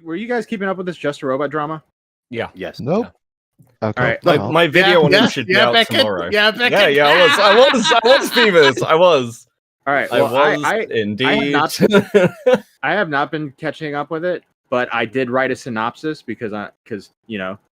were you guys keeping up with this Just a Robot drama? Yeah. Yes. Nope. All right. My video on him should be out tomorrow. Yeah, Beckett. I was Beavers. I was. All right. I Well, was indeed. I have not been catching up with it, but I did write a synopsis because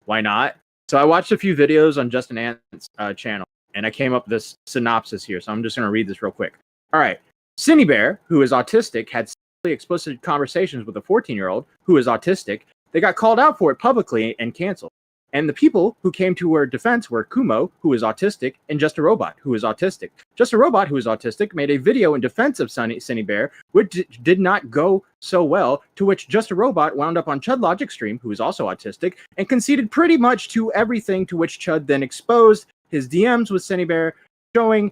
why not? So I watched a few videos on Justin Ant's channel, and I came up with this synopsis here. So I'm just going to read this real quick. All right. Cinny Bear, who is autistic, had sexually explicit conversations with a 14-year-old who is autistic. They got called out for it publicly and canceled. And the people who came to her defense were Kumo, who is autistic, and Just a Robot, who is autistic. Just a Robot, who is autistic, made a video in defense of Cinny Bear, which did not go so well, to which Just a Robot wound up on Chud Logic's stream, who is also autistic, and conceded pretty much to everything, to which Chud then exposed his DMs with Cinny Bear, showing,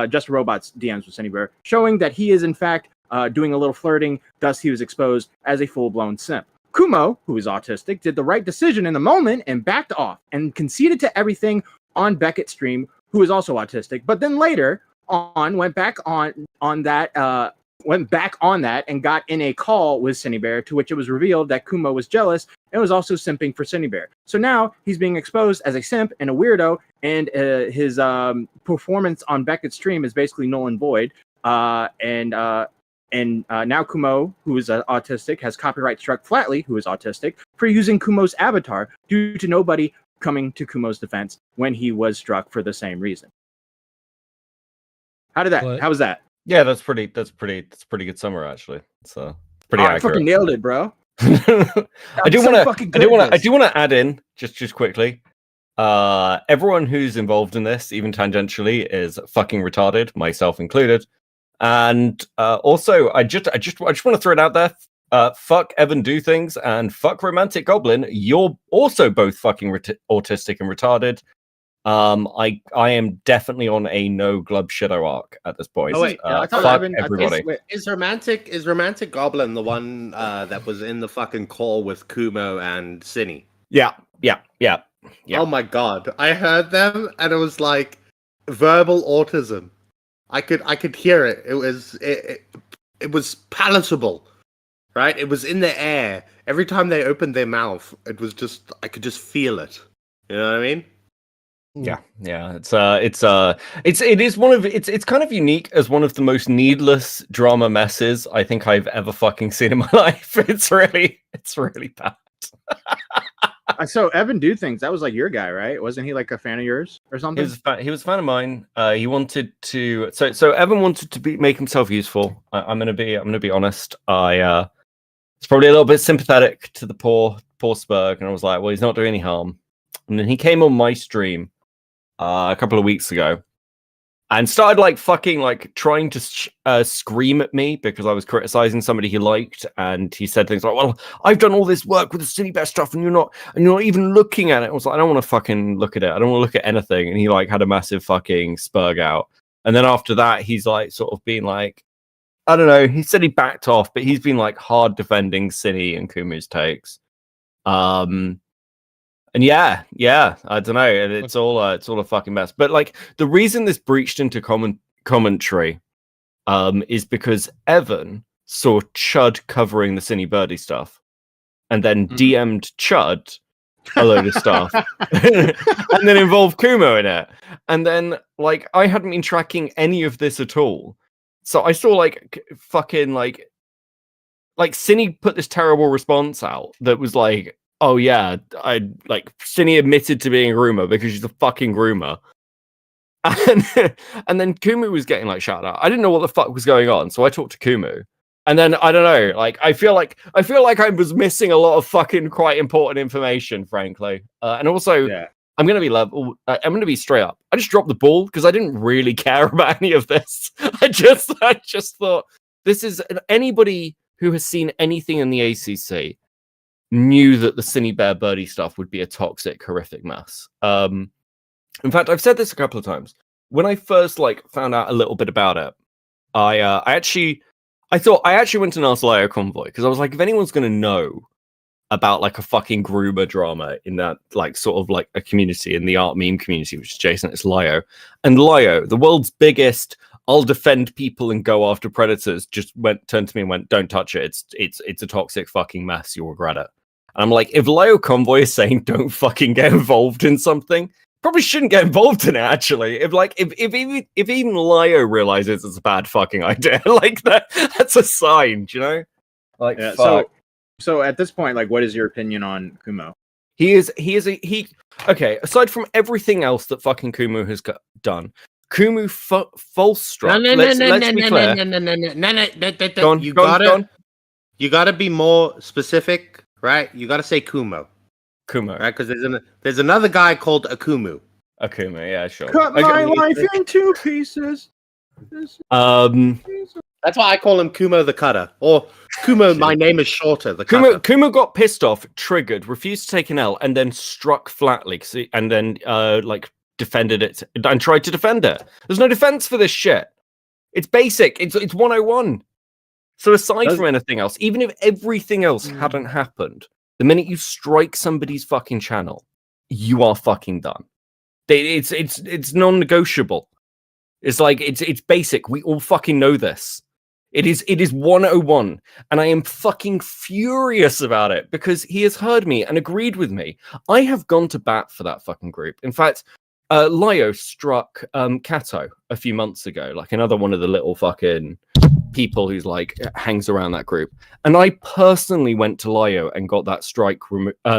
Just a Robot's DMs with Cinny Bear, showing that he is in fact doing a little flirting, thus he was exposed as a full-blown simp. Kumo, who is autistic, did the right decision in the moment and backed off and conceded to everything on Beckett's stream, who is also autistic. But then later on, went back on that and got in a call with Cinny Bear, to which it was revealed that Kumo was jealous and was also simping for Cinny Bear. So now he's being exposed as a simp and a weirdo, and his performance on Beckett's stream is basically null and void. And now Kumo, who is autistic, has copyright struck Flatley, who is autistic, for using Kumo's avatar due to nobody coming to Kumo's defense when he was struck for the same reason. How was that? Yeah, that's pretty good summary actually. It's pretty accurate. I fucking nailed it, bro. I do want to add in just quickly. Everyone who's involved in this, even tangentially, is fucking retarded, myself included. And also, I just want to throw it out there. Fuck Evan Do Things and fuck Romantic Goblin. You're also both fucking autistic and retarded. I am definitely on a no glub shitter arc at this point. Oh wait, I thought fuck Evan, everybody. Is Romantic Goblin the one that was in the fucking call with Kumo and Cinny? Yeah. Oh my god, I heard them and it was like verbal autism. I could hear it. It was palatable, right? It was in the air. Every time they opened their mouth, it was just I could just feel it. You know what I mean? Yeah. It's kind of unique as one of the most needless drama messes I think I've ever fucking seen in my life. It's really bad. So Evan Do Things, that was like your guy, right? Wasn't he like a fan of yours or something? He was a fan of mine. He wanted to. So Evan wanted to make himself useful. I'm gonna be honest. I it's probably a little bit sympathetic to the poor Spurg, and I was like, well, he's not doing any harm. And then he came on my stream a couple of weeks ago and started trying to scream at me because I was criticizing somebody he liked, and he said things like, well, I've done all this work with the Cinny Bear stuff and you're not even looking at it. I was like, I don't want to fucking look at it. I don't want to look at anything. And he had a massive fucking spurg out. And then after that, he's sort of been like, I don't know. He said he backed off, but he's been hard defending Cinny and Kumu's takes. And yeah, I don't know. It's all a fucking mess. But the reason this breached into commentary, is because Evan saw Chud covering the Cinny Birdie stuff, and then DM'd Chud a load of stuff, and then involved Kumo in it. And then I hadn't been tracking any of this at all, so I saw Cinny put this terrible response out that was like, oh yeah, Cinny admitted to being a groomer because she's a fucking groomer. And then Kumu was getting shouted out. I didn't know what the fuck was going on, so I talked to Kumu. And then I don't know, I feel like I was missing a lot of fucking quite important information, frankly. And also, yeah. I'm gonna be straight up. I just dropped the ball because I didn't really care about any of this. I just thought this is anybody who has seen anything in the ACC knew that the Cinny Bear Birdie stuff would be a toxic, horrific mess. In fact, I've said this a couple of times. When I first found out a little bit about it, I actually went and asked Lio Convoy because I was like, if anyone's going to know about a fucking groomer drama in that sort of a community, in the art meme community, which is Jason, it's Lio. And Lio, the world's biggest I'll defend people and go after predators, just turned to me and went, don't touch it. It's a toxic fucking mess. You'll regret it. And I'm like, if Leo Convoy is saying don't fucking get involved in something, probably shouldn't get involved in it. Actually, if even Leo realizes it's a bad fucking idea, like that's a sign, you know? Like, Yeah, fuck. so at this point, like, what is your opinion on Kumo? He okay, aside from everything else that fucking Kumo has done, Kumo false struck. Let's be clear. You gotta be more specific, right? You gotta say Kumo, right? Because there's another guy called Akumu. Akumu, yeah, sure. Cut my life in two pieces. That's why I call him Kumo the Cutter, or Kumo. My name is shorter. The Cutter. Kumo got pissed off, triggered, refused to take an L, and then struck flatly, and then like defended it and tried to defend it. There's no defense for this shit. It's basic. It's 101. So aside from anything else, even if everything else hadn't happened, the minute you strike somebody's fucking channel, you are fucking done. It's non-negotiable. It's like it's basic. We all fucking know this. It is 101, and I am fucking furious about it because he has heard me and agreed with me. I have gone to bat for that fucking group. In fact, Lio struck Kato a few months ago, like another one of the little fucking people who's like hangs around that group. And I personally went to Lio and got that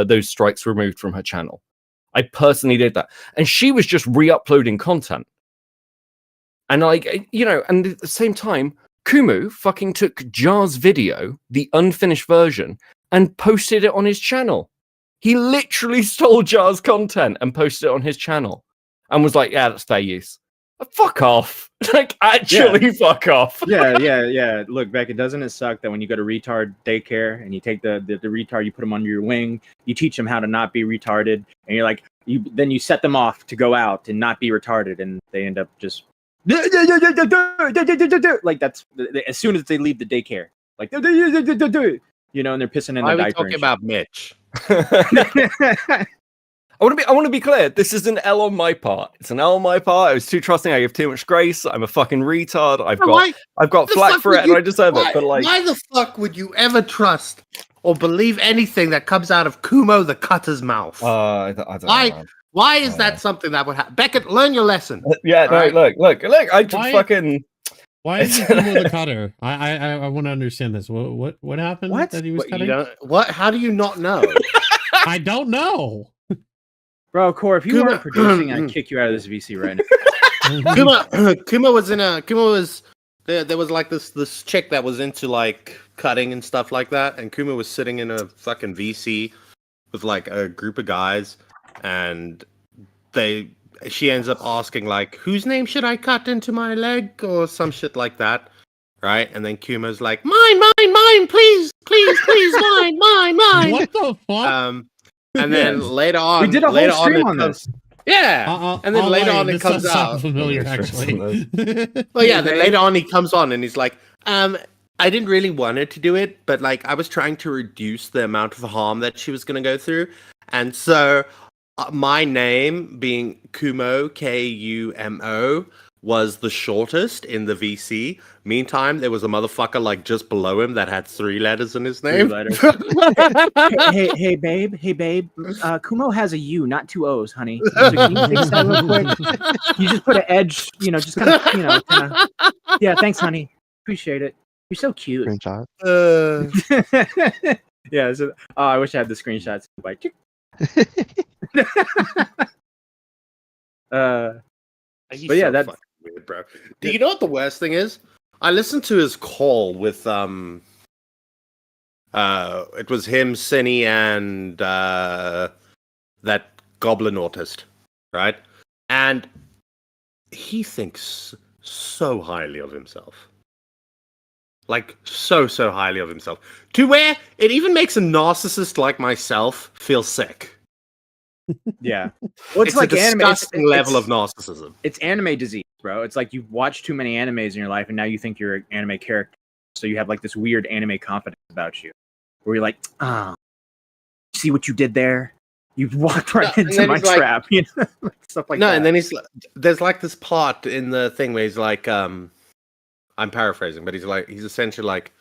those strikes removed from her channel. I personally did that, and she was just re-uploading content. And like, you know, and at the same time, Kumu fucking took Jar's video, the unfinished version, and posted it on his channel. He literally stole Jar's content and posted it on his channel and was like, yeah, that's fair use. Fuck off. Like, actually, fuck off. Yeah. Look, Beckett, doesn't it suck that when you go to retard daycare and you take the retard, you put them under your wing, you teach them how to not be retarded, and you're like, then you set them off to go out and not be retarded, and they end up just like that's as soon as they leave the daycare, like you know, and they're pissing in the diaper. Why are we talking about Mitch? I want to be clear. This is an L on my part. It's an L on my part. I was too trusting. I give too much grace. I'm a fucking retard. I've got flack for it, and I deserve it. But like, why the fuck would you ever trust or believe anything that comes out of Kumo the Cutter's mouth? I don't know. Why is that something that would happen? Beckett, learn your lesson. Yeah, no, right? Look. I just fucking. Why is he Kumo the Cutter? I want to understand this. What happened? What? That he was cutting? What? How do you not know? I don't know. Bro, Core, if you weren't producing, I'd kick you out of this VC right now. Kumo was there was like this chick that was into like cutting and stuff like that, and Kumo was sitting in a fucking VC with like a group of guys, and she ends up asking like, whose name should I cut into my leg or some shit like that, right? And then Kumo's like, mine, please, mine. What the fuck? And then later on, we did a whole stream on this. Yeah, and then later on it comes out. Familiar, actually. Well, yeah. Then later on he comes on and he's like, I didn't really want her to do it, but like I was trying to reduce the amount of harm that she was going to go through, and so my name being Kumo, Kumo, was the shortest in the VC. Meantime, there was a motherfucker like just below him that had 3 letters in his name. hey, babe. Kumo has a U, not 2 O's, honey. So can you fix that real quick? You just put an edge, just kind of, Yeah, thanks, honey. Appreciate it. You're so cute. Screenshot. Yeah. So, I wish I had the screenshots. Like, but yeah, that's weird, bro. Do you know what the worst thing is? I listened to his call with it was him, Cinny, and that goblin autist, right? And he thinks so highly of himself. Like so highly of himself. To where it even makes a narcissist like myself feel sick. Yeah. Well, it's like a disgusting level of narcissism. It's anime disease, bro. It's like you've watched too many animes in your life, and now you think you're an anime character. So you have like this weird anime confidence about you, where you're like, see what you did there? You walked right into my trap, stuff like that. No, and then there's like this part in the thing where he's like, I'm paraphrasing, but he's essentially like,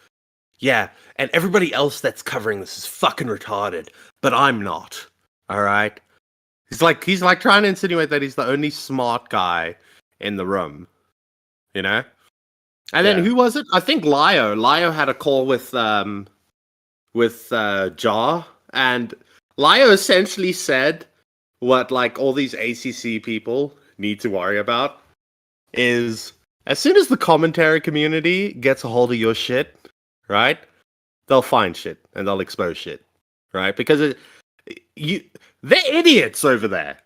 Yeah, and everybody else that's covering this is fucking retarded, but I'm not. All right. He's like trying to insinuate that he's the only smart guy in the room, you know. And then who was it? I think Lio. Lio had a call with Jar, and Lio essentially said what like all these ACC people need to worry about is as soon as the commentary community gets a hold of your shit, right? They'll find shit and they'll expose shit, right? Because they're idiots over there.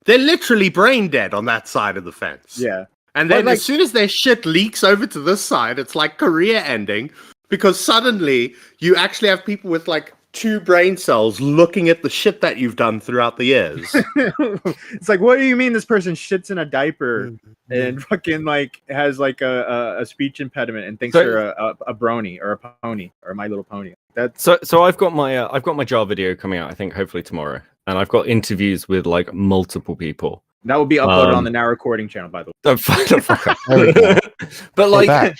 They're literally brain dead on that side of the fence. Yeah. And then as soon as their shit leaks over to this side, it's like career ending because suddenly you actually have people with like 2 brain cells looking at the shit that you've done throughout the years. It's like, what do you mean this person shits in a diaper and fucking like has like a speech impediment and thinks they're a brony or a pony or a My Little Pony? That's so I've got my jar video coming out, I think hopefully tomorrow, and I've got interviews with like multiple people. That will be uploaded on the Now Recording channel, by the way. Oh, fuck up. But like I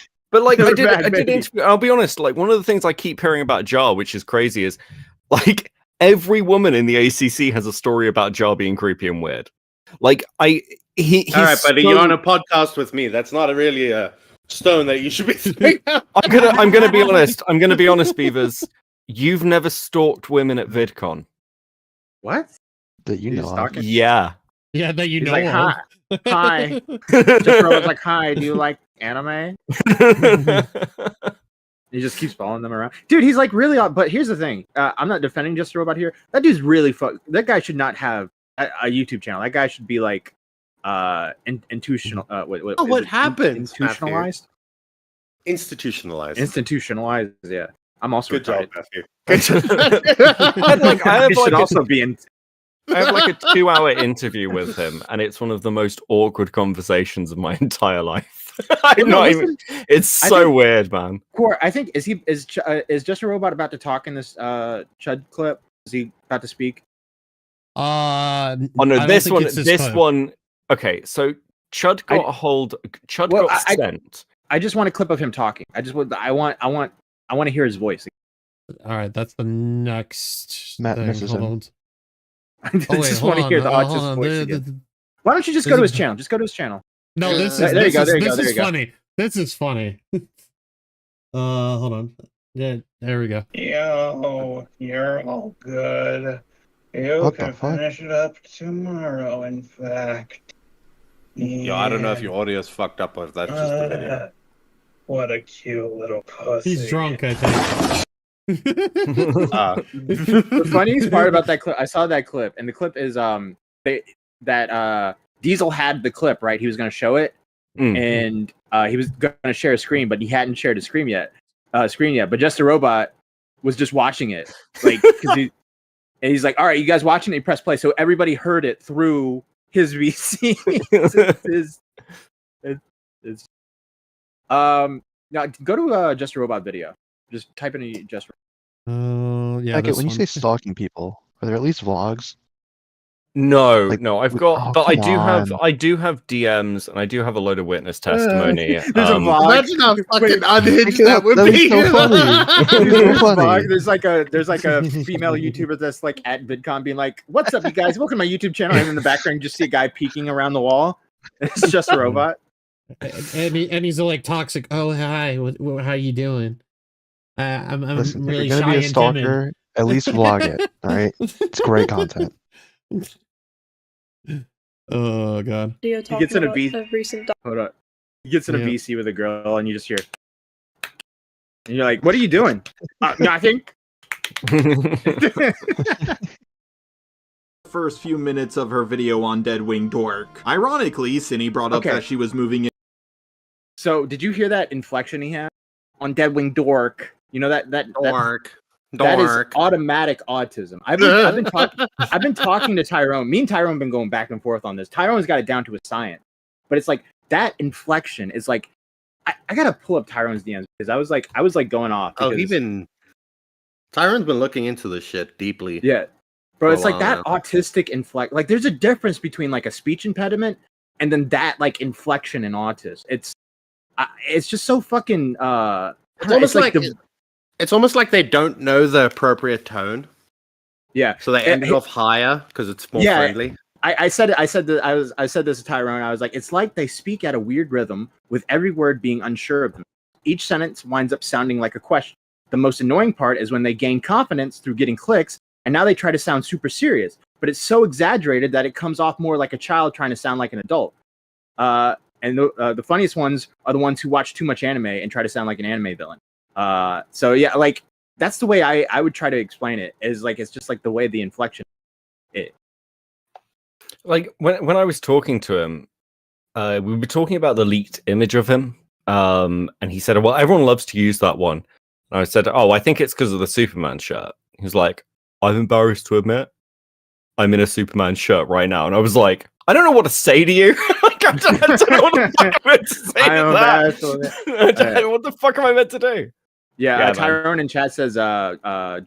did interview. I'll be honest, like one of the things I keep hearing about Jar, which is crazy, is like every woman in the ACC has a story about Jar being creepy and weird. Like he's all right, buddy, you're on a podcast with me. That's not really a stone that you should be throwing out. I'm gonna be honest. I'm gonna be honest, Beavers. You've never stalked women at VidCon. What? That you know of. Yeah. Yeah, that you He's know. like, of. hi. Just was like, hi, do you like anime? He just keeps following them around. Dude, he's like really odd. But here's the thing. I'm not defending Just a Robot here. That dude's really that guy should not have a YouTube channel. That guy should be like institutional. What happened? Institutionalized? Institutionalized, yeah. I'm also good job, Matthew. I should also be in. I have like a 2-hour interview with him, and it's one of the most awkward conversations of my entire life. It's so weird, man. Core, I think is Just a Robot about to talk in this Chud clip? Is he about to speak? Oh no, this one. Okay, so Chud got a hold. Chud got sent. I just want a clip of him talking. I want to hear his voice. All right, that's the next Matt thing. misses Hold him. on. I just want to hear the autist voice again. Why don't you just go to his channel? Just go to his channel. No, this is funny. This is funny. Hold on. Yeah, there we go. Yo, you're all good. You can finish it up tomorrow, in fact. Yo, I don't know if your audio's fucked up or if that's just the video. What a cute little pussy. He's drunk, I think. The funniest part about that clip, I saw that clip, and the clip is that Diesel had the clip, right? He was going to show it, and he was going to share a screen, but he hadn't shared a screen yet. But Just a Robot was just watching it, like because he's like, "All right, you guys watching it?" He pressed play, so everybody heard it through his VC. Now go to Just a Robot video. Just type in Just. Yeah. Okay, when you say stalking people, are there at least vlogs? No, Like, no, I've got, but I do have DMs, and I do have a load of witness testimony. There's a vlog. Imagine how fucking unhinged that would be. So funny. There's a vlog. There's like a female YouTuber that's like at VidCon being like, "What's up, you guys? Welcome to my YouTube channel." And in the background, you just see a guy peeking around the wall. It's Just a Robot. And he's like toxic. Oh, hi. How you doing? I'm Listen, really if you're shy gonna be a and stalker, timid. at least vlog it. All right, it's great content. Oh god. He gets in a Hold on. He gets in a VC with a girl, and you just hear, and you're like, "What are you doing?" Nothing. First few minutes of her video on Deadwing Dork. Ironically, Cinny brought up that she was moving in. So, did you hear that inflection he had on Deadwing Dork? You know that Dork. That is automatic autism. I've been talking to Tyrone. Me and Tyrone have been going back and forth on this. Tyrone's got it down to a science, but it's like that inflection is like I gotta pull up Tyrone's DMs because I was like going off. Oh, Tyrone's been looking into this shit deeply. Yeah, bro, it's like that autistic inflect. Like, there's a difference between like a speech impediment and then that like inflection in autism. It's just so fucking. It's almost like it's almost like they don't know the appropriate tone. Yeah. So they end it off higher because it's more friendly. I said this to Tyrone. I was like, it's like they speak at a weird rhythm with every word being unsure of them. Each sentence winds up sounding like a question. The most annoying part is when they gain confidence through getting clicks, and now they try to sound super serious. But it's so exaggerated that it comes off more like a child trying to sound like an adult. And the funniest ones are the ones who watch too much anime and try to sound like an anime villain. So yeah, like that's the way I would try to explain it. Is like it's just like the way the inflection. Like when I was talking to him, we were talking about the leaked image of him, and he said, "Well, everyone loves to use that one." And I said, "Oh, I think it's because of the Superman shirt." He was like, "I'm embarrassed to admit, I'm in a Superman shirt right now," and I was like, "I don't know what to say to you. Like, I don't know what the fuck I'm meant to say to that. What the fuck am I meant to do?" Yeah, Tyrone in chat says,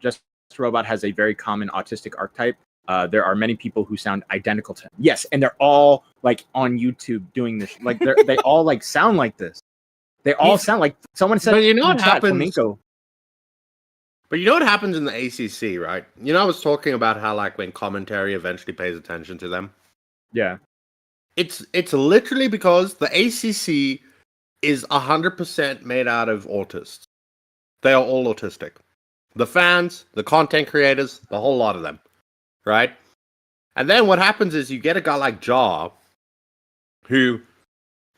"Just Robot has a very common autistic archetype. There are many people who sound identical to him." Yes, and they're all like on YouTube doing this. Like they all like sound like this. They all sound like someone said. But you know what happens? Flamenco. But you know what happens in the ACC, right? You know, I was talking about how like when commentary eventually pays attention to them. Yeah, it's literally because the ACC is 100% made out of autists. They are all autistic. The fans, the content creators, the whole lot of them. Right? And then what happens is you get a guy like Jar, who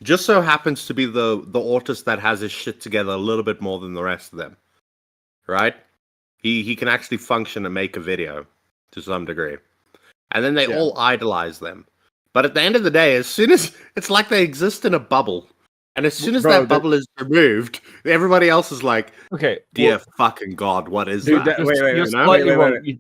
just so happens to be the autist that has his shit together a little bit more than the rest of them. Right? He can actually function and make a video to some degree. And then they all idolize them. But at the end of the day, as soon as it's like they exist in a bubble. And as soon as that bubble is removed, everybody else is like, "Okay, dear fucking God, what is that?"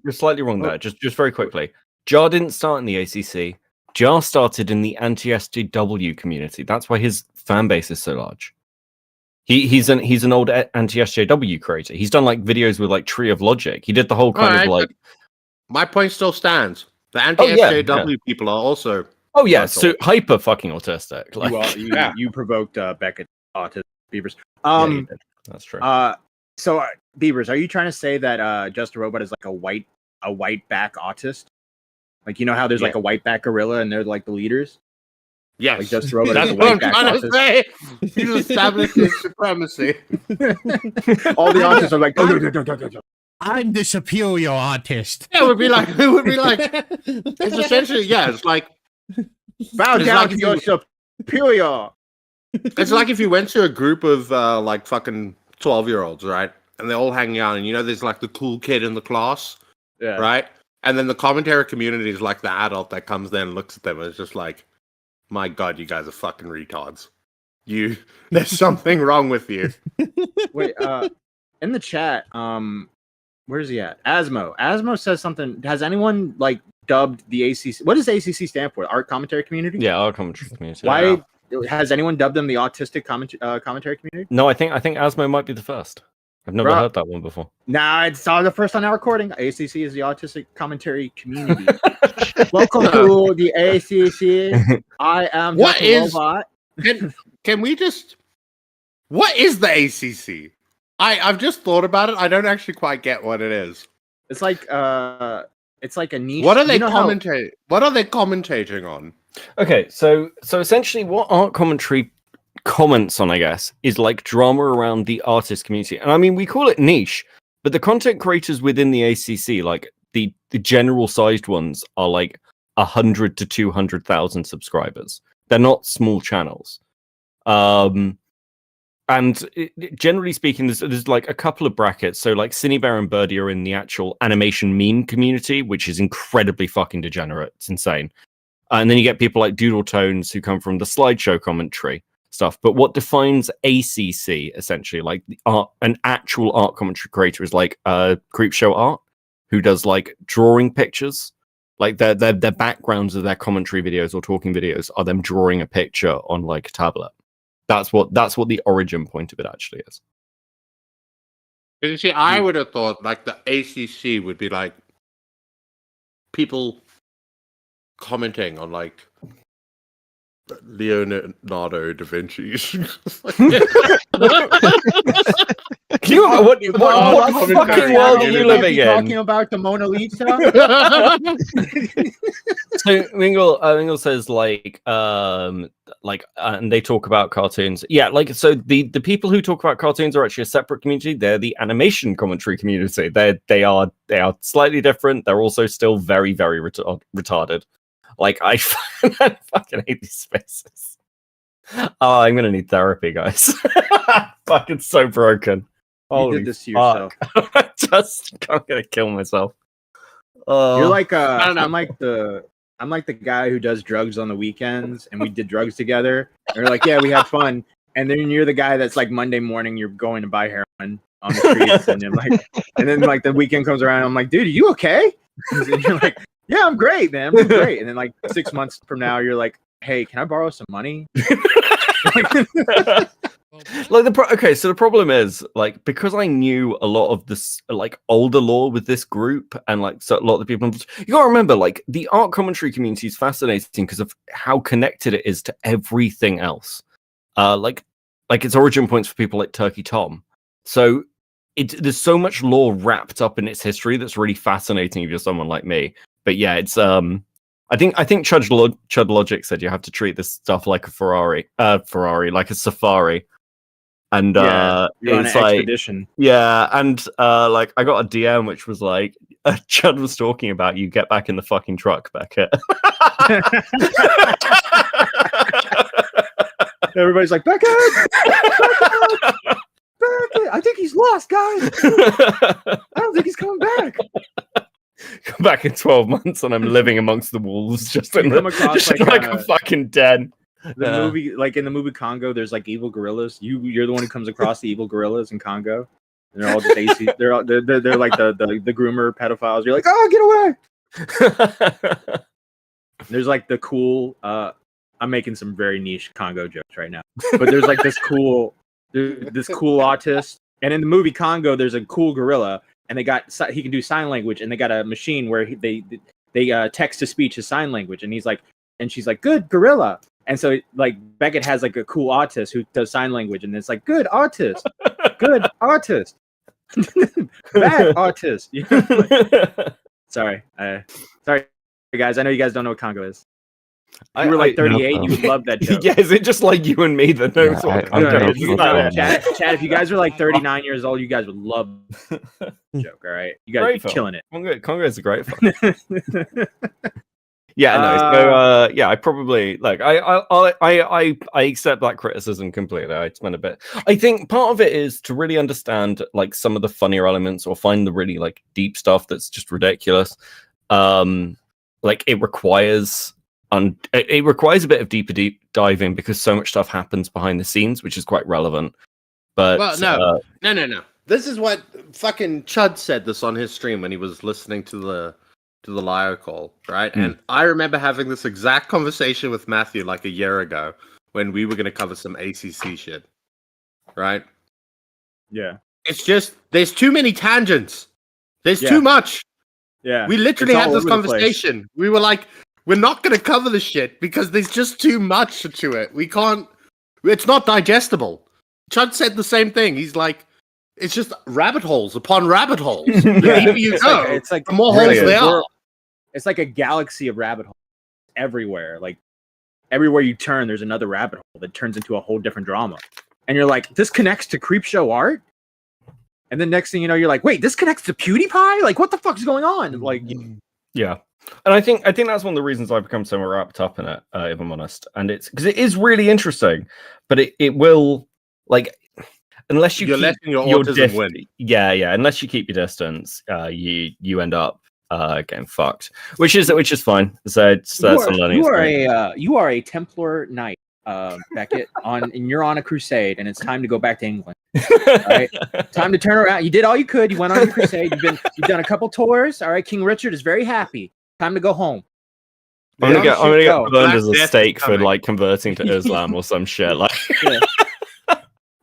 You're slightly wrong there. Just very quickly. Jar didn't start in the ACC. Jar started in the anti-SJW community. That's why his fan base is so large. He's an old anti-SJW creator. He's done like videos with like Tree of Logic. He did the whole kind of like. My point still stands. The anti-SJW people are also. Oh yeah, so hyper fucking autistic. Like, you provoked Beckett autism, Beavers. Yeah, that's true. So Beavers, are you trying to say that Just a Robot is like a white back autist? Like, you know how there's like a white back gorilla and they're like the leaders? Yes. Like Just a Robot That's is a what I'm white back trying to autist. say. He's establishing supremacy. All the autists are like, I'm the superior artist. Yeah, it would be like it's essentially it's like bow down to your superior. It's like if you went to a group of like fucking 12-year-olds, right? And they're all hanging out, and you know there's like the cool kid in the class, right? And then the commentary community is like the adult that comes there and looks at them and is just like, my God, you guys are fucking retards. There's something wrong with you. Wait, in the chat, where's he at? Asmo says something. Has anyone like dubbed the ACC? What does ACC stand for? Art Commentary Community? Yeah, Art Commentary Community. Why has anyone dubbed them the Autistic Commentary Community? No, I think Asmo might be the first. I've never heard that one before. Nah, it's the first on our recording. ACC is the Autistic Commentary Community. Welcome to the ACC. I am What is Robot. Can we just? What is the ACC? I've just thought about it. I don't actually quite get what it is. It's like a niche. What are they commentating? What are they commentating on? Okay, so essentially, what art commentary comments on, I guess, is like drama around the artist community. And I mean, we call it niche, but the content creators within the ACC, like the general sized ones, are like 100 to 200,000 subscribers. They're not small channels. And generally speaking, there's like a couple of brackets. So like Cinebear and Birdie are in the actual animation meme community, which is incredibly fucking degenerate. It's insane. And then you get people like Doodle Tones who come from the slideshow commentary stuff. But what defines ACC essentially, like an actual art commentary creator, is like Creepshow Art, who does like drawing pictures. Like their backgrounds of their commentary videos or talking videos are them drawing a picture on like a tablet. That's what the origin point of it actually is. Because you see, I would have thought like the ACC would be like people commenting on like Leonardo da Vinci's. what fucking world are you living in? Talking about the Mona Lisa. So Wingle says and they talk about cartoons. Yeah, like so the people who talk about cartoons are actually a separate community. They're the animation commentary community. They are slightly different. They're also still very, very retarded. Like I fucking hate these spaces. Oh, I'm gonna need therapy, guys. Fucking so broken. You did this to yourself. I'm gonna kill myself. You're like I'm like the guy who does drugs on the weekends, and we did drugs together. And we're like, yeah, we had fun. And then you're the guy that's like Monday morning, you're going to buy heroin on the streets, and then like the weekend comes around, I'm like, dude, are you okay? And you're like, yeah, I'm great, man. I'm great. And then like 6 months from now, you're like, hey, can I borrow some money? So the problem is like because I knew a lot of this like older lore with this group and like so a lot of the people you gotta remember like the art commentary community is fascinating because of how connected it is to everything else. Like its origin points for people like Turkey Tom. So there's so much lore wrapped up in its history that's really fascinating if you're someone like me. But yeah, it's I think Chud Logic said you have to treat this stuff like a Ferrari, like a safari. And it's like expedition. Yeah, and like I got a DM which was like Chud was talking about you get back in the fucking truck, Beckett. Everybody's like, Beckett! I think he's lost, guys. I don't think he's coming back. Come back in 12 months and I'm living amongst the wolves just in a fucking den. Movie, like in the movie Congo, there's like evil gorillas. You're the one who comes across the evil gorillas in Congo. And they're all just AC. They're like the groomer pedophiles. You're like, oh, get away! There's like the cool. I'm making some very niche Congo jokes right now, but there's like this cool autist. And in the movie Congo, there's a cool gorilla, and he can do sign language, and they got a machine where they text to speech his sign language, and she's like, good gorilla. And so, like, Beckett has, like, a cool autist who does sign language, and it's like, good autist. Bad autist. Sorry, guys. I know you guys don't know what Congo is. If you were, like, 38, you would love that joke. Yeah, is it just like you and me that knows what Congo is? Chad, if you guys were, like, 39 years old, you guys would love the joke, all right? You guys would be killing it. Congo is a great film. Yeah, no. So, yeah, I probably like I accept that criticism completely. I spent a bit. I think part of it is to really understand like some of the funnier elements or find the really like deep stuff that's just ridiculous. Like it requires a bit of deep diving because so much stuff happens behind the scenes, which is quite relevant. But no. This is what fucking Chud said this on his stream when he was listening to the Liar Call, right? And I remember having this exact conversation with Matthew like a year ago when we were going to cover some ACC shit, right? Yeah. It's just, there's too many tangents. There's too much. Yeah. We literally had this conversation. We were like, we're not going to cover the shit because there's just too much to it. We can't, it's not digestible. Chud said the same thing. He's like, it's just rabbit holes upon rabbit holes. The deeper you go, it's like the more holes there are. It's like a galaxy of rabbit holes everywhere. Like everywhere you turn, there's another rabbit hole that turns into a whole different drama. And you're like, this connects to Creepshow art? And then next thing you know, you're like, wait, this connects to PewDiePie? Like, what the fuck is going on? Like, yeah. And I think that's one of the reasons I've become so wrapped up in it, if I'm honest. And it's because it is really interesting, but it will like unless you keep your autism win. Yeah, unless you keep your distance, you end up getting fucked, which is fine. So it's you are a Templar knight, Beckett, and you're on a crusade, and it's time to go back to England. Right? Time to turn around. You did all you could. You went on a crusade. You've done a couple tours. All right, King Richard is very happy. Time to go home. I'm gonna get burned as a steak for like converting to Islam or some shit. Like,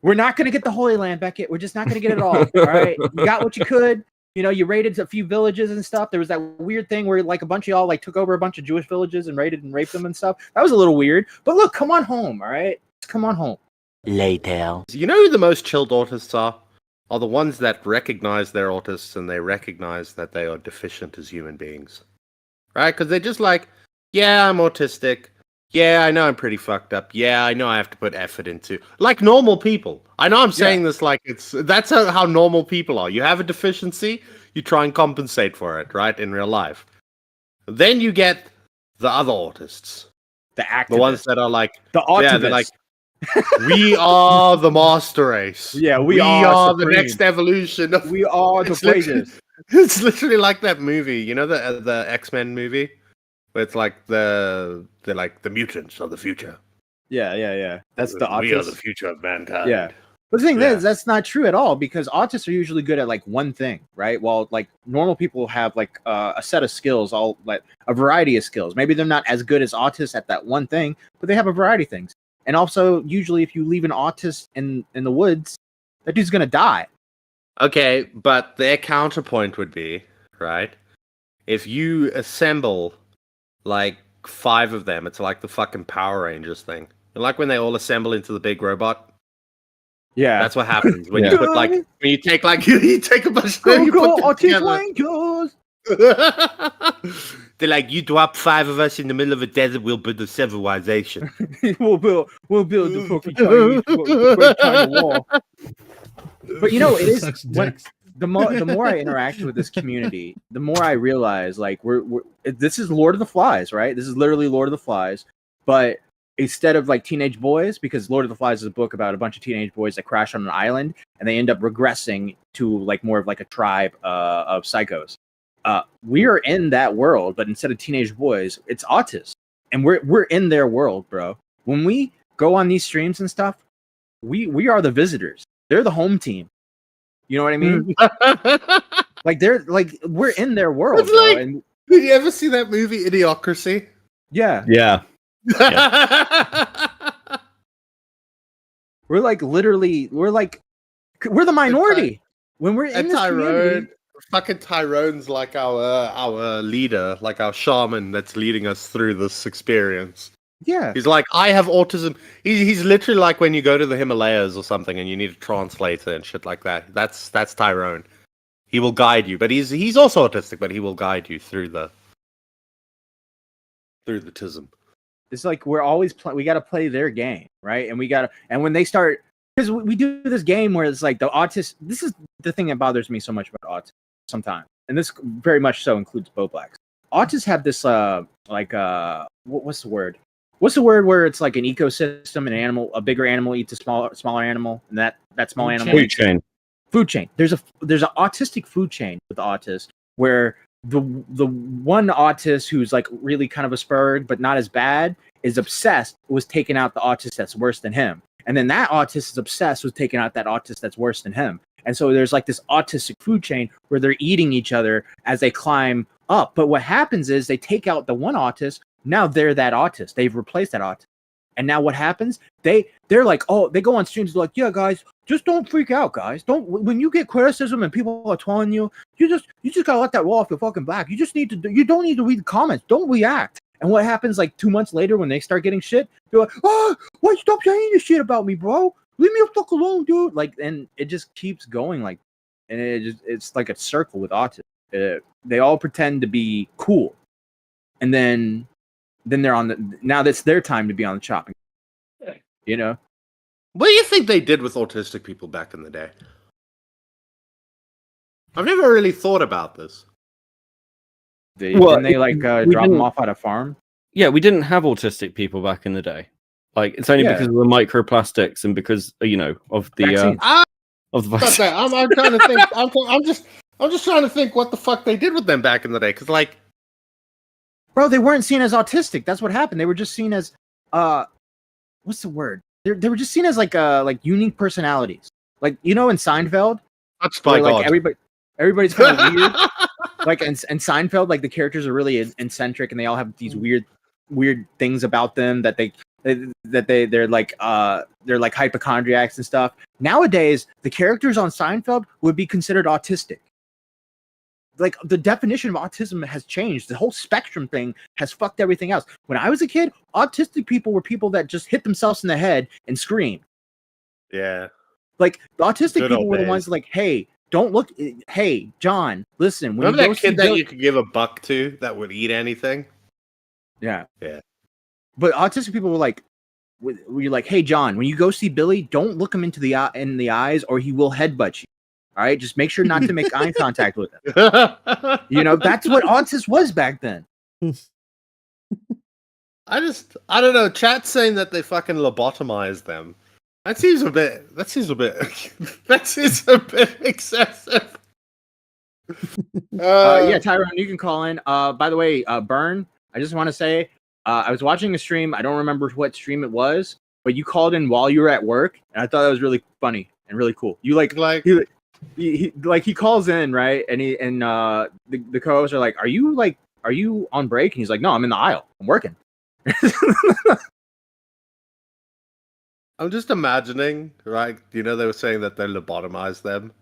we're not gonna get the Holy Land, Beckett. We're just not gonna get it all. All right, you got what you could. You know, you raided a few villages and stuff. There was that weird thing where like a bunch of y'all like took over a bunch of Jewish villages and raided and raped them and stuff. That was a little weird. But look, come on home, all right? Just come on home. Later. You know who the most chilled autists are? are the ones that recognize they're autists and they recognize that they are deficient as human beings. Right? Because they're just like, yeah, I'm autistic. Yeah, I know I'm pretty fucked up. Yeah, I know I have to put effort into, like normal people. I know I'm saying this like that's how normal people are. You have a deficiency, you try and compensate for it, right? In real life. Then you get the other autists. The activists. The ones that are like, the autivists. Yeah, they're like, we are the master race. Yeah, we are the supreme. next evolution. We are the greatest. It's literally like that movie, you know, the X-Men movie, where it's like the mutants of the future. Yeah. That's the autists. We are the future of mankind. Yeah. But the thing is, that's not true at all, because autists are usually good at like one thing, right? While like normal people have like a set of skills, all like a variety of skills. Maybe they're not as good as autists at that one thing, but they have a variety of things. And also, usually, if you leave an autist in the woods, that dude's gonna die. Okay, but their counterpoint would be, right? If you assemble like 5 of them, it's like the fucking Power Rangers thing. And like when they all assemble into the big robot. Yeah, that's what happens when you put like when you take like you take a bunch of them, you go, put them Rangers. They're like, you drop 5 of us in the middle of a desert, we'll build a civilization. we'll build the fucking Chinese China wall. But you know, it is the more I interact with this community, the more I realize like this is Lord of the Flies, right? This is literally Lord of the Flies, but instead of like teenage boys, because Lord of the Flies is a book about a bunch of teenage boys that crash on an island and they end up regressing to like more of like a tribe of psychos. We are in that world, but instead of teenage boys, it's autists, and we're in their world, bro. When we go on these streams and stuff, we are the visitors. They're the home team. You know what I mean? Like we're in their world. It's bro, like, and did you ever see that movie Idiocracy? yeah. We're like literally, we're the minority when we're in this community. Fucking Tyrone's like our leader, like our shaman that's leading us through this experience. Yeah, he's like, I have autism. He's literally like when you go to the Himalayas or something and you need a translator and shit like that. That's Tyrone. He will guide you, but he's also autistic, but he will guide you through the tism. It's like we're always we got to play their game, right? And when they start, because we do this game where it's like the autist. This is the thing that bothers me so much about autism sometimes, and this very much so includes Bo Blacks. Autists have this what's the word? What's the word where it's like an ecosystem, a bigger animal eats a smaller animal, and that small animal food chain. There's an autistic food chain with autists where the one autist who's like really kind of Asperged but not as bad is obsessed with taking out the autist that's worse than him, and then that autist is obsessed with taking out that autist that's worse than him. And so there's like this autistic food chain where they're eating each other as they climb up. But what happens is they take out the one autist. Now they're that autist. They've replaced that autist. And now what happens? They're like, oh, they go on streams like, yeah, guys, just don't freak out, guys. When you get criticism and people are telling you, you just gotta let that roll off your fucking back. You don't need to read the comments. Don't react. And what happens like 2 months later when they start getting shit? They're like, oh, why stop saying this shit about me, bro? Leave me the fuck alone, dude. Like, and it just keeps going like, and it's like a circle with autism. They all pretend to be cool, and then they're now that's their time to be on the chopping. You know, what do you think they did with autistic people back in the day? I've never really thought about this. Didn't they like drop them off at a farm? Yeah, we didn't have autistic people back in the day. Like, it's only because of the microplastics and because of the of the vaccine. I'm trying to think. I'm just trying to think what the fuck they did with them back in the day. Because like, bro, they weren't seen as autistic. That's what happened. They were just seen as what's the word? They were just seen as like unique personalities. Like, in Seinfeld, that's by like everybody's kind of weird. Like in Seinfeld, like the characters are really eccentric and they all have these weird things about them that they're like hypochondriacs and stuff. Nowadays, the characters on Seinfeld would be considered autistic. Like, the definition of autism has changed. The whole spectrum thing has fucked everything else. When I was a kid, autistic people were people that just hit themselves in the head and screamed. Yeah. Like the autistic Good people old were the days. ones like, hey, don't look. Hey, John, listen. When Remember you that go see kid that Bill- you could give a buck to that would eat anything? Yeah. Yeah. But autistic people were like, you're like, hey, John, when you go see Billy, don't look him in the eyes, or he will headbutt you. All right, just make sure not to make eye contact with him. You know, that's what autism was back then. I don't know. Chat's saying that they fucking lobotomized them. That seems a bit excessive. Yeah, Tyrone, you can call in. By the way, Burn, I just want to say, I was watching a stream. I don't remember what stream it was, but you called in while you were at work, and I thought that was really funny and really cool. You he calls in, right? And the co-hosts are like, are you on break? And he's like, no, I'm in the aisle. I'm working. I'm just imagining, right? You know, they were saying that they lobotomized them.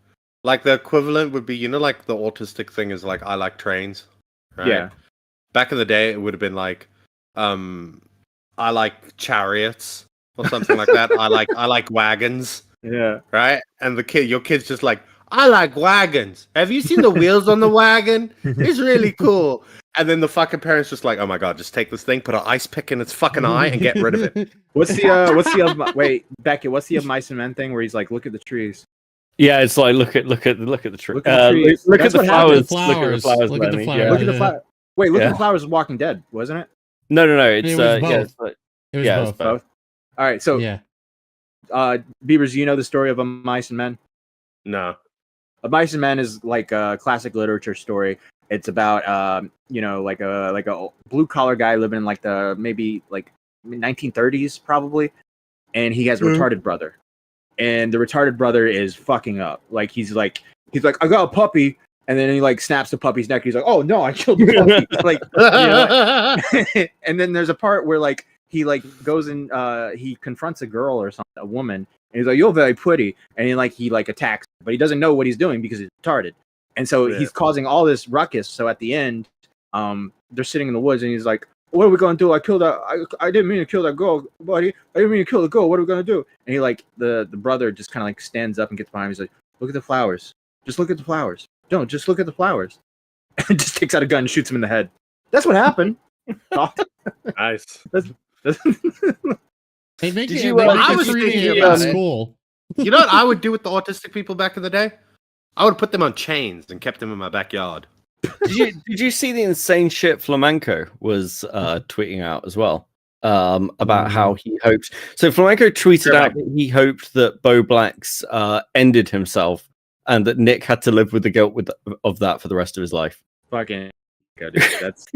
Like the equivalent would be, you know, like the autistic thing is like, I like trains, right? Yeah. Back in the day, it would have been like, I like chariots or something like that. I like wagons. Yeah. Right? And your kid's just like, I like wagons. Have you seen the wheels on the wagon? It's really cool. And then the fucking parents just like, oh my god, just take this thing, put an ice pick in its fucking eye, and get rid of it. Wait, Beckett, what's the of mice and men thing where he's like, look at the trees? Yeah, it's like look at the tree. Look at the trees. Look at That's the what happened. flowers. Look at the flowers. Look at the Lenny. flowers. Yeah. Look at the Yeah. flower. Wait, look Yeah. at the flowers. Walking Dead, wasn't it? No. It's It was yeah. both. It's, It was yeah, it's both. both. All right, so Yeah. Beavers, you know the story of a mice and men? No. A Mice and Men is like a classic literature story. It's about like a blue collar guy living in like the maybe like 1930s probably, and he has a retarded brother, and the retarded brother is fucking up. Like he's like I got a puppy, and then he like snaps the puppy's neck. He's like, oh no, I killed the puppy. Like, and then there's a part where like he like goes and he confronts a girl or something, a woman. And he's like, you're very pretty. And he attacks, but he doesn't know what he's doing because he's retarded. And so he's causing all this ruckus. So at the end, they're sitting in the woods and he's like, what are we going to do? I didn't mean to kill that girl, buddy. I didn't mean to kill the girl. What are we going to do? And he like, the brother just kind of like stands up and gets behind him. He's like, look at the flowers. Just look at the flowers. Don't, just look at the flowers. And just takes out a gun and shoots him in the head. That's what happened. Nice. They make Did it, you, they I make was it 3D thinking in about it. school. You know what I would do with the autistic people back in the day? I would put them on chains and kept them in my backyard. Did you see the insane shit Flamenco was tweeting out as well? About how he hopes. So Flamenco tweeted out that he hoped that Bo Black's ended himself, and that Nick had to live with the guilt of that for the rest of his life. Fucking God, dude, that's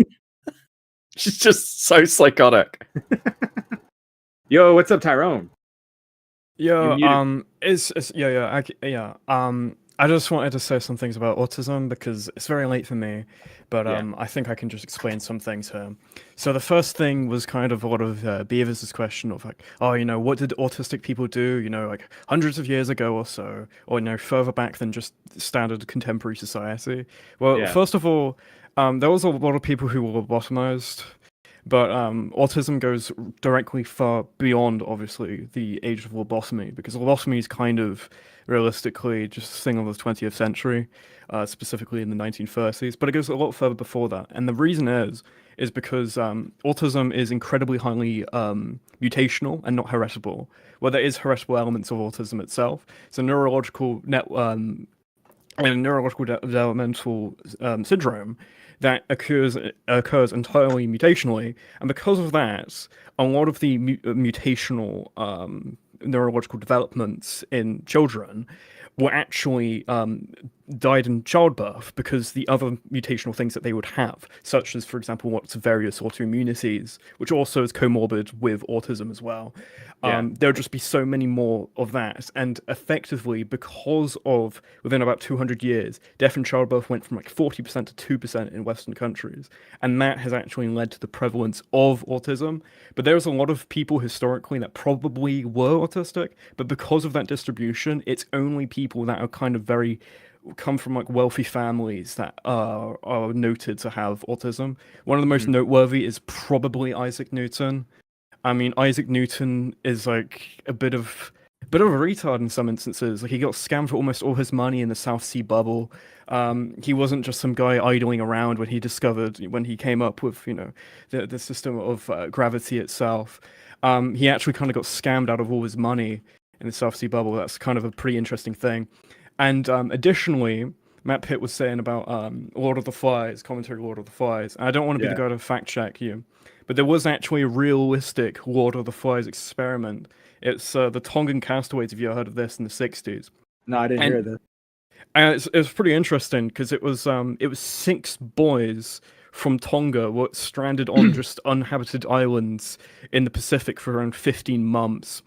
She's just so psychotic. Yo, what's up, Tyrone? Yo, You're I just wanted to say some things about autism because it's very late for me, but I think I can just explain some things here. So the first thing was kind of a lot of Beavers' question of like, oh, what did autistic people do, like hundreds of years ago or so, or, further back than just standard contemporary society? Well, first of all, there was a lot of people who were lobotomized. But autism goes directly far beyond, obviously, the age of lobotomy, because lobotomy is kind of realistically just a thing of the 20th century, specifically in the 1930s, but it goes a lot further before that. And the reason is because autism is incredibly highly mutational and not heritable. Well, there is heritable elements of autism itself. So neurological developmental syndrome that occurs entirely mutationally, and because of that, a lot of the mutational neurological developments in children were actually died in childbirth because the other mutational things that they would have, such as, for example, what's various autoimmunities, which also is comorbid with autism as well. There'll just be so many more of that. And effectively, because of within about 200 years, death in childbirth went from like 40% to 2% in Western countries. And that has actually led to the prevalence of autism. But there's a lot of people historically that probably were autistic, but because of that distribution, it's only people that are kind of come from like wealthy families that are noted to have autism. One of the most noteworthy is probably Isaac Newton. I mean, Isaac Newton is like a bit of bit of a retard in some instances. Like he got scammed for almost all his money in the South Sea bubble. He wasn't just some guy idling around when he came up with the system of gravity itself. He actually kind of got scammed out of all his money in the South Sea bubble. That's kind of a pretty interesting thing. And additionally, Matt Pitt was saying about Lord of the Flies, commentary Lord of the Flies. I don't want to be the guy to fact check you, but there was actually a realistic Lord of the Flies experiment. It's the Tongan castaways. Have you ever heard of this in the 60s? No, I didn't hear this. And it was pretty interesting because it was 6 boys from Tonga were stranded on just uninhabited islands in the Pacific for around 15 months.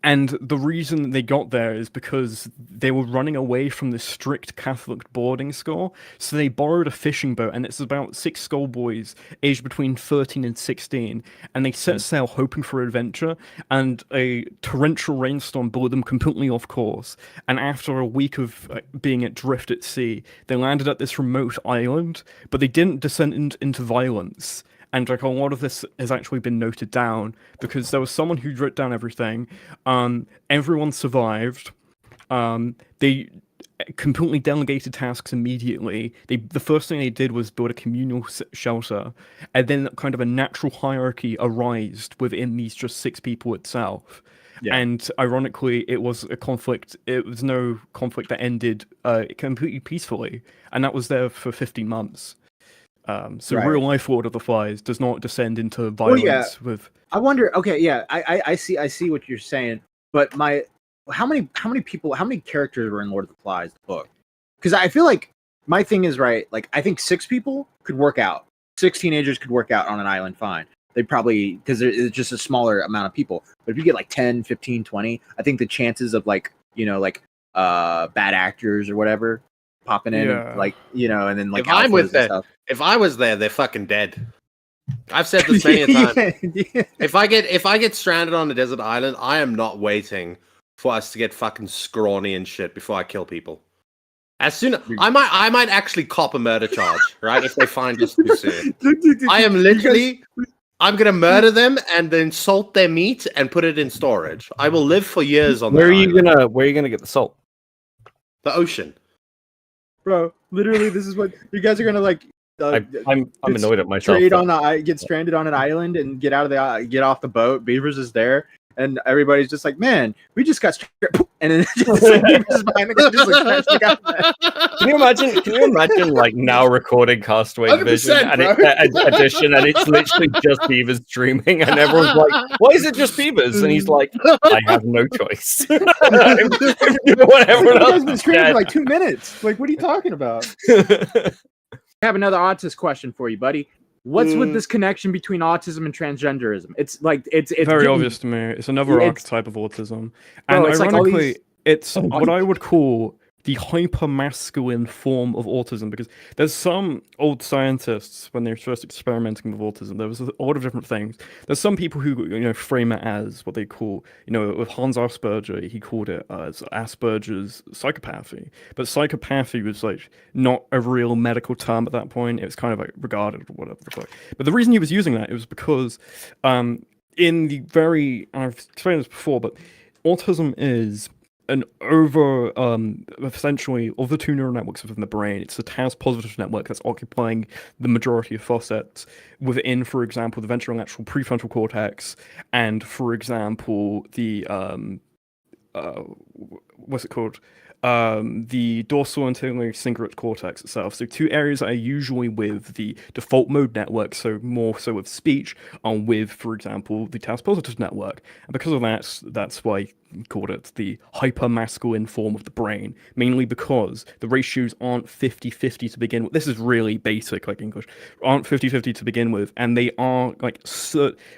And the reason they got there is because they were running away from the strict Catholic boarding school. So they borrowed a fishing boat, and it's about 6 schoolboys aged between 13 and 16. And they set sail hoping for adventure, and a torrential rainstorm blew them completely off course. And after a week of being adrift at sea, they landed at this remote island, but they didn't descend into violence. And like a lot of this has actually been noted down because there was someone who wrote down everything. Everyone survived. They completely delegated tasks immediately. The first thing they did was build a communal shelter, and then kind of a natural hierarchy arose within these just 6 people itself. Yeah. And ironically, it was a conflict. It was no conflict that ended completely peacefully, and that was there for 15 months. Real life Lord of the Flies does not descend into violence with. I wonder. Okay, yeah, I see what you're saying, but how many characters were in Lord of the Flies the book? Because I feel like my thing is right. Like I think 6 people could work out. 6 teenagers could work out on an island fine. They probably because it's just a smaller amount of people. But if you get like 10, 15, 20, I think the chances of bad actors or whatever popping in and and then like if I was there, they're fucking dead. I've said this many a time. Yeah. If I get stranded on a desert island, I am not waiting for us to get fucking scrawny and shit before I kill people. As soon I might actually cop a murder charge, right? If they find us too soon. I am literally I'm gonna murder them and then salt their meat and put it in storage. I will live for years on Where are you gonna get the salt? The ocean. Bro, literally, this is what you guys are gonna like. I'm annoyed at myself. Get stranded on an island and get off the boat. Beavers is there, and everybody's just like, "Man, we just got stranded," and then just like, Beavers behind the Can you imagine like now recording Castaway Division and edition, and it's literally just Beavers streaming, and everyone's like, "Why is it just Beavers?" And he's like, "I have no choice." Everyone else has been streaming for like 2 minutes. Like, what are you talking about? I have another autist question for you, buddy. What's with this connection between autism and transgenderism? It's like it's very obvious to me. It's another archetype of autism, and ironically, it's what I would call the hyper-masculine form of autism, because there's some old scientists, when they were first experimenting with autism, there was a lot of different things. There's some people who frame it as what they call, with Hans Asperger, he called it as Asperger's psychopathy. But psychopathy was like not a real medical term at that point. It was kind of like regarded or whatever the fuck. But the reason he was using that, it was because and I've explained this before, but autism is an essentially of the 2 neural networks within the brain. It's a TAS positive network that's occupying the majority of facets within, for example, the ventrolateral prefrontal cortex, and for example, the what's it called? The dorsal anterior cingulate cortex itself. So 2 areas that are usually with the default mode network, so more so with speech, are with, for example, the TAS positive network. And because of that, that's why he called it the hyper-masculine form of the brain, mainly because the ratios aren't 50-50 to begin with. This is really basic, like English, aren't 50-50 to begin with, and they are like,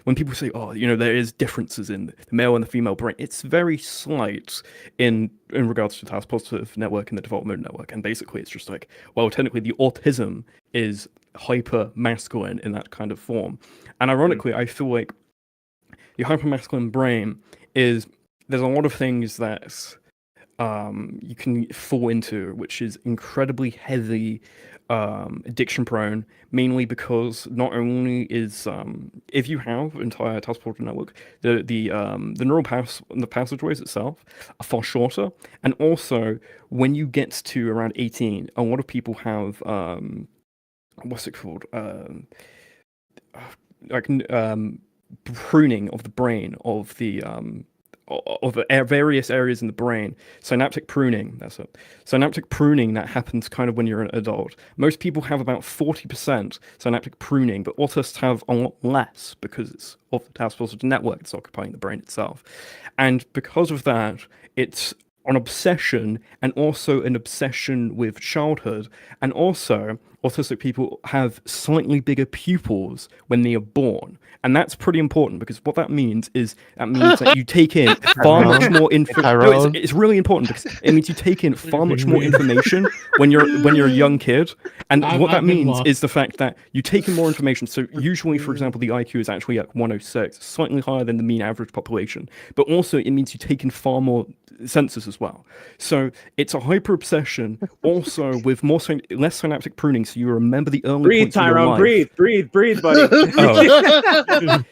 when people say, there is differences in the male and the female brain, it's very slight in regards to the TAS positive network and the default mode network. And basically it's just like, well, technically the autism is hyper masculine in that kind of form. And ironically, I feel like the hyper masculine brain there's a lot of things that you can fall into, which is incredibly heavy, addiction prone, mainly because not only is if you have entire task portal network, the neural the passageways itself are far shorter, and also when you get to around 18, a lot of people have what's it called, pruning of the brain of the various areas in the brain. Synaptic pruning, that's it. Synaptic pruning that happens kind of when you're an adult. Most people have about 40% synaptic pruning, but autists have a lot less because it's of the task force network that's occupying the brain itself. And because of that, it's an obsession, and also an obsession with childhood. And also, autistic people have slightly bigger pupils when they are born. And that's pretty important, because what that means is that you take in far much more information. No, it's really important, because it means you take in far much more information when you're a young kid. And what that means is the fact that you take in more information. So usually, for example, the IQ is actually at 106, slightly higher than the mean average population. But also it means you take in far more senses as well. So it's a hyper obsession, also with less synaptic pruning. So you remember the early points of your life. Breathe, buddy. Oh.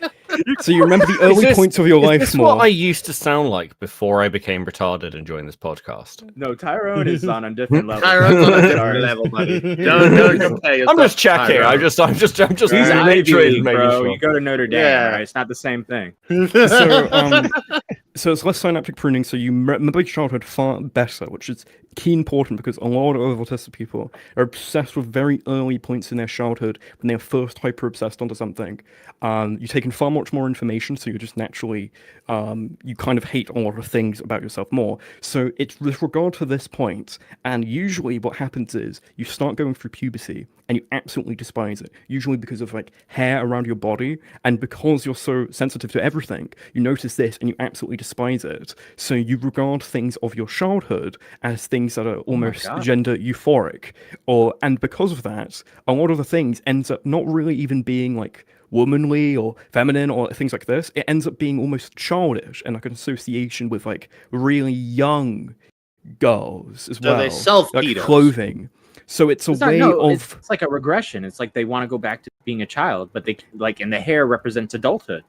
So you remember the early points of your life more. Is this what I used to sound like before I became retarded and joined this podcast? No, Tyrone is on a different level. Tyrone's on a different level, buddy. Don't compare yourself. I'm just checking. Tyrone. I'm just He's making Ivy League, sure. bro. You go to Notre Dame, Yeah. right? It's not the same thing. So it's less synaptic pruning, so you remember your childhood far better, which is key important, because a lot of autistic people are obsessed with very early points in their childhood when they're first hyper obsessed onto something. You take in far much more information, so you're just naturally you kind of hate a lot of things about yourself more. So it's with regard to this point, and usually what happens is you start going through puberty and you absolutely despise it, usually because of like hair around your body, and because you're so sensitive to everything, you notice this and you absolutely despise it. So you regard things of your childhood as things that are almost gender euphoric, and because of that, a lot of the things ends up not really even being like womanly or feminine or things like this. It ends up being almost childish and like an association with like really young girls as well. So they self-pedos. Like clothing. So it's a way of... It's like a regression. It's like they want to go back to being a child, but they like, and the hair represents adulthood.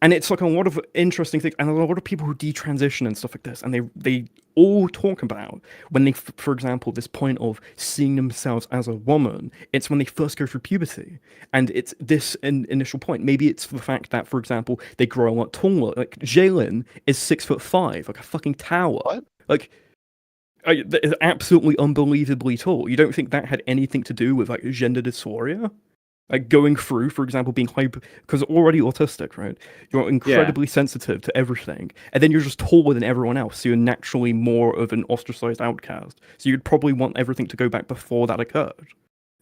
And it's like a lot of interesting things, and a lot of people who detransition and stuff like this, and they all talk about when they, for example, this point of seeing themselves as a woman, it's when they first go through puberty. And it's this initial point. Maybe it's the fact that, for example, they grow a lot taller. Like, Jalen is 6'5", like a fucking tower. What? Like... It's absolutely unbelievably tall. You don't think that had anything to do with like gender dysphoria? Like going through, for example, being hyper, because already autistic, right? You're incredibly sensitive to everything, and then you're just taller than everyone else, so you're naturally more of an ostracized outcast. So you'd probably want everything to go back before that occurred.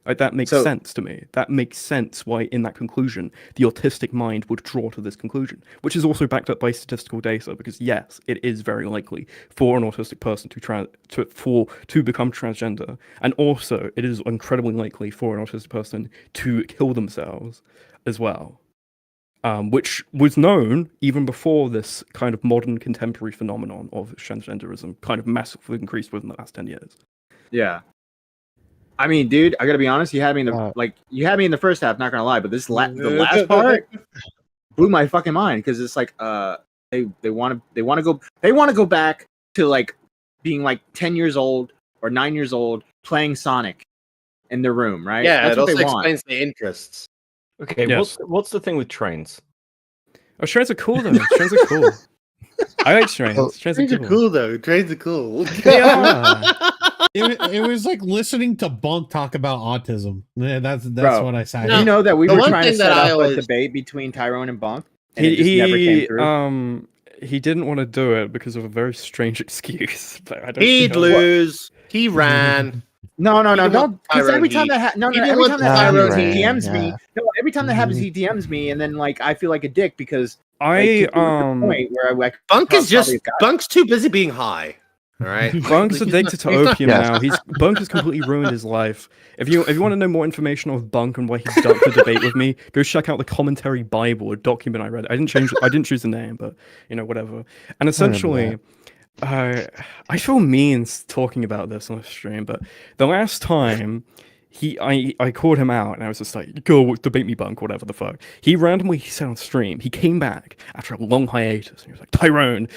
Like, that makes sense to me. That makes sense why, in that conclusion, the autistic mind would draw to this conclusion, which is also backed up by statistical data, because yes, it is very likely for an autistic person to become transgender, and also it is incredibly likely for an autistic person to kill themselves as well, which was known even before this kind of modern contemporary phenomenon of transgenderism kind of massively increased within the last 10 years. Yeah. I mean, dude, I gotta be honest. You had me in the first half. Not gonna lie, but the last part blew my fucking mind, because it's like they want to go back to like being like 10 years old or 9 years old playing Sonic in their room, right? Yeah, that's it what also they want. explains the interests. Okay, Yes. what's the thing with trains? Oh, trains are cool though. Trains are cool. I like trains. Trains Trains are cool though. Trains are cool. They are. It was like listening to Bunk talk about autism. Yeah, that's Bro, what I said. You know that we The were one trying to thing set that I up always- a debate between Tyrone and Bunk, and it just never came through. He didn't want to do it because of a very strange excuse. But I don't He'd think lose. He ran. No, didn't don't. want Because every Tyrone time Heat. that He didn't every want time that happens, Tyrone he Heat, DMs me. No, every time that happens, he DMs me, and then like I feel like a dick because like, point where I Bunk is just probably got- Bunk's too busy being high. All right. Bunk's addicted to He's not- opium Yes. now. Bunk has completely ruined his life. If you want to know more information of Bunk and why he ducked the debate with me, go check out the Commentary Bible, a document I read. I didn't choose the name, but whatever. And essentially, I feel mean talking about this on the stream, but the last time I called him out and I was just like, go debate me, Bunk, whatever the fuck. He randomly said on stream, he came back after a long hiatus and he was like, Tyrone,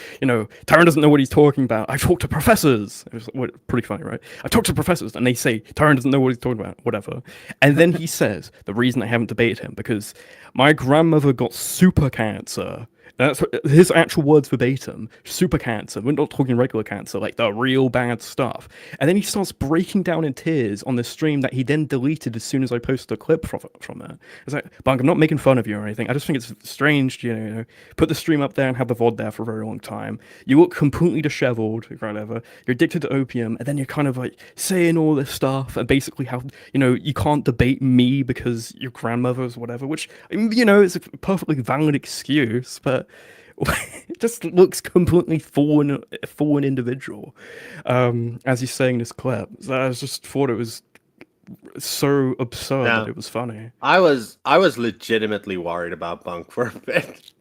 Tyrone doesn't know what he's talking about. I've talked to professors. It was pretty funny, right? I've talked to professors and they say Tyrone doesn't know what he's talking about, whatever. And then he says, the reason I haven't debated him, because my grandmother got super cancer. That's his actual words verbatim. Super cancer. We're not talking regular cancer, like the real bad stuff. And then he starts breaking down in tears on this stream that he then deleted as soon as I posted a clip from it. It's like, Bunk, I'm not making fun of you or anything. I just think it's strange, put the stream up there and have the VOD there for a very long time. You look completely disheveled, whatever. You're addicted to opium, and then you're kind of like saying all this stuff and basically how, you can't debate me because your grandmother's whatever, which, is a perfectly valid excuse, but it just looks completely foreign individual, as he's saying this clip. So I just thought it was so absurd that it was funny. I was legitimately worried about Bunk for a bit.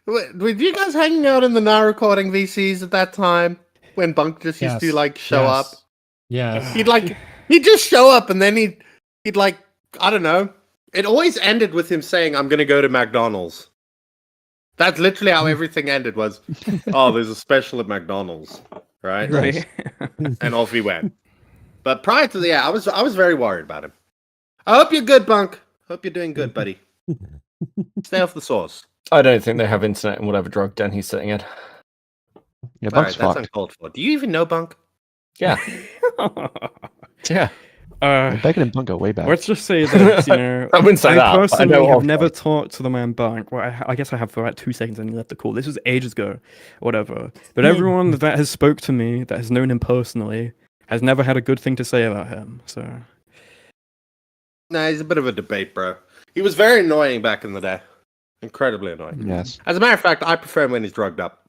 Were you guys hanging out in the now recording VCs at that time when Bunk just used to show up? Yes. He'd just show up and then he'd I don't know. It always ended with him saying, "I'm gonna go to McDonald's." That's literally how everything ended. Was, oh, there's a special at McDonald's, right? Right. And off he went. But prior to I was very worried about him. I hope you're good, Bunk. Hope you're doing good, buddy. Stay off the sauce. I don't think they have internet in whatever drug den he's sitting in. Yeah, All Bunk's right, that's fucked. uncalled for. Do you even know Bunk? Yeah. Yeah. Beckett and Bunk go way back. Let's just say that, I wouldn't say that, but I personally know have of never Bunk. talked to the man Bunk. Well, I guess I have for about 2 seconds and he left the call. This was ages ago, whatever. But everyone that has spoke to me, that has known him personally, has never had a good thing to say about him. So, Nah, he's a bit of a debate, bro. He was very annoying back in the day. Incredibly annoying. Yes. As a matter of fact, I prefer him when he's drugged up.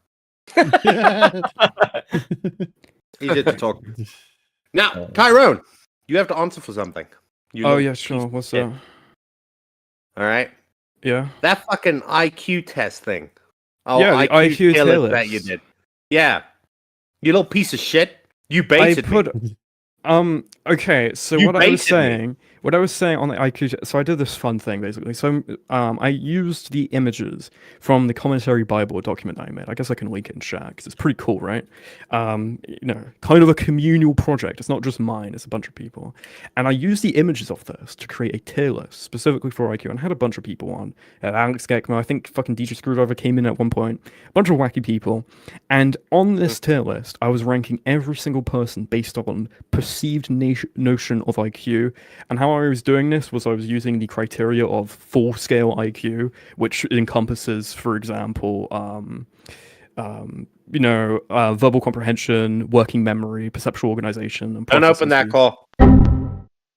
Easier to talk. Now, Tyrone, you have to answer for something. yeah, sure. What's up? All right. Yeah. That fucking IQ test thing. Oh, Yeah, the IQ tier tier list. that you did. Yeah. You little piece of shit. You baited me. Okay, so You what I was baited me. saying on the IQ, so I did this fun thing basically. So I used the images from the commentary Bible document that I made. I guess I can link it in chat because it's pretty cool, right? Kind of a communal project. It's not just mine; it's a bunch of people. And I used the images of this to create a tier list specifically for IQ. And I had a bunch of people on. Alex Geckmo, I think fucking DJ Screwdriver came in at one point. A bunch of wacky people. And on this tier list, I was ranking every single person based on perceived notion of IQ. And how I was doing this was I was using the criteria of full scale IQ, which encompasses, for example, verbal comprehension, working memory, perceptual organization, and Don't open processing that speed. call.